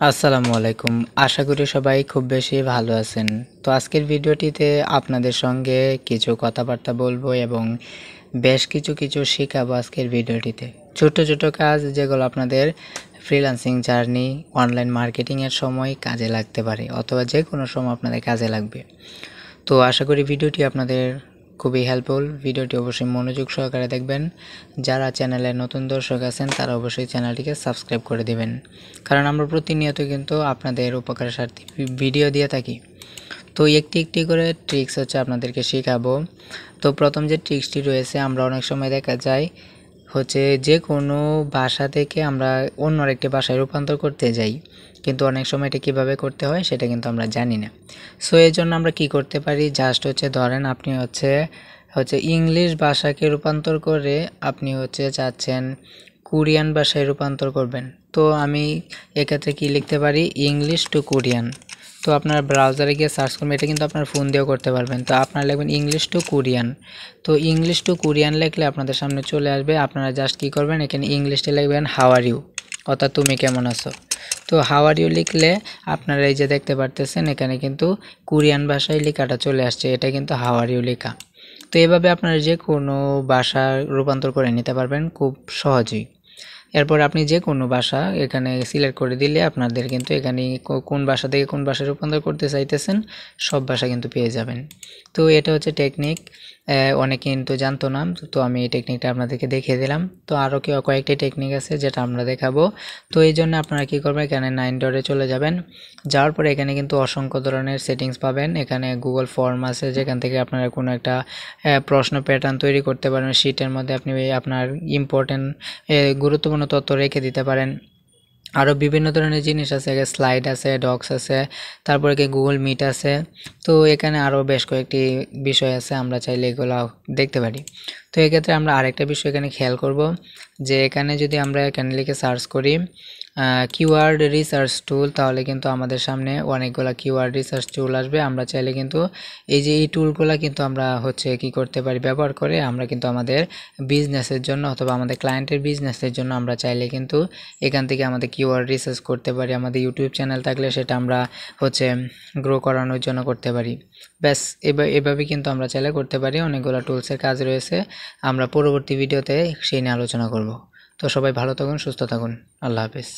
আসসালামু আলাইকুম। আশা করি সবাই খুব বেশি ভালো আছেন। তো আজকের ভিডিওটিতে আপনাদের সঙ্গে কিছু কথাবার্তা বলবো এবং বেশ কিছু শেখাবো আজকের ভিডিওটিতে। ছোট কাজ যেগুলো আপনাদের ফ্রিল্যান্সিং জার্নি, অনলাইন মার্কেটিংয়ের সময় কাজে লাগতে পারে অথবা যে কোনো সময় আপনাদের কাজে লাগবে। তো আশা করি ভিডিওটি আপনাদের খুবই হেল্পফুল। ভিডিওটি অবশ্যই মনোযোগ সহকারে দেখবেন। যারা চ্যানেলে নতুন দর্শক আছেন তারা অবশ্যই চ্যানেলটিকে সাবস্ক্রাইব করে দিবেন, কারণ আমরা প্রতিনিয়ত কিন্তু আপনাদের উপকারের স্বার্থে ভিডিও দিয়ে থাকি। তো একটি করে ট্রিক্স আপনাদেরকে শেখাবো। তো প্রথম যে ট্রিক্সটি রয়েছে, আমরা অনেক সময় দেখা যায় যে কোনো ভাষা থেকে আমরা অন্য আরেকটি ভাষায় রূপান্তর করতে যাই, কিন্তু অনেক সময় এটা কীভাবে করতে হয় সেটা কিন্তু আমরা জানি না। সো এই জন্য আমরা কি করতে পারি, জাস্ট ধরেন আপনি ইংলিশ ভাষাকে রূপান্তর করে আপনি চাচ্ছেন কোরিয়ান ভাষায় রূপান্তর করবেন। তো আমি এক্ষেত্রে কি লিখতে পারি, ইংলিশ টু কোরিয়ান। তো আপনার ব্রাউজারে গিয়ে সার্চ করবেন, এটা কিন্তু আপনার ফোন দিয়েও করতে পারবেন। তো আপনারা লিখবেন ইংলিশ টু কোরিয়ান। তো ইংলিশ টু কোরিয়ান লিখলে আপনাদের সামনে চলে আসবে। আপনারা জাস্ট কী করবেন, এখানে ইংলিশটা লিখবেন হাউ আর ইউ, অর্থাৎ তুমি কেমন আছো। তো হাউ আর ইউ লিখলে আপনারা এই যে দেখতে পারতেছেন এখানে কিন্তু কোরিয়ান ভাষায় লেখাটা চলে আসছে, এটা কিন্তু হাউ আর ইউ লেখা। তো এভাবে আপনারা যে কোনো ভাষা রূপান্তর করে নিতে পারবেন খুব সহজেই। এরপর আপনি যে কোনো ভাষা এখানে সিলেক্ট করে দিলে আপনাদের কিন্তু এখানে কোন ভাষা থেকে কোন ভাষায় রূপান্তর করতে চাইতেছেন সব ভাষা কিন্তু পেয়ে যাবেন। তো এটা টেকনিক, অনেকে কিন্তু জানতো না। তো আমি এই টেকনিকটা আপনাদেরকে দেখিয়ে দিলাম। তো আরও কয়েকটি টেকনিক আছে যেটা আমরা দেখাবো। তো এই জন্য আপনারা কী করবেন, এখানে 9 ডটে চলে যাবেন। যাওয়ার পরে এখানে কিন্তু অসংখ্য ধরনের সেটিংস পাবেন। এখানে গুগল ফর্ম আছে, যেখান থেকে আপনারা কোনো একটা প্রশ্ন প্যাটার্ন তৈরি করতে পারেন। শিটের মধ্যে আপনি আপনার ইম্পর্টেন্ট গুরুত্বপূর্ণ তথ্য রেখে দিতে পারেন। আরও বিভিন্ন ধরনের জিনিস আছে, স্লাইড আছে, ডক্স আছে, তারপরে গুগল মিট আছে। তো এখানে আরও বেশ কয়েকটি বিষয় আছে, আমরা চাইলে এগুলো দেখতে পারি। তো এক্ষেত্রে আমরা আরেকটা বিষয় এখানে খেয়াল করব, যে এখানে যদি আমরা এখানে লিখে সার্চ করি কিওয়ার্ড রিসার্চ টুল, তাহলে কিন্তু আমাদের সামনে অনেকগুলো কিওয়ার্ড রিসার্চ টুল আসবে। আমরা চাইলে কিন্তু এই টুলগুলো কিন্তু আমরা কি করতে পারি, ব্যবহার করে আমরা কিন্তু আমাদের বিজনেসের জন্য অথবা আমাদের ক্লায়েন্টের বিজনেসের জন্য আমরা চাইলে কিন্তু এখান থেকে আমাদের কিওয়ার্ড রিসার্চ করতে পারি। আমাদের ইউটিউব চ্যানেল থাকলে সেটা আমরা গ্রো করানোর জন্য করতে পারি। ব্যাস এভাবে কিন্তু আমরা চাইলে করতে পারি। অনেকগুলো টুলসের কাজ রয়েছে, আমরা পরবর্তী ভিডিওতে সেই নিয়ে আলোচনা করব। তো সবাই ভালো থাকুন, সুস্থ থাকুন, আল্লাহ হাফেজ।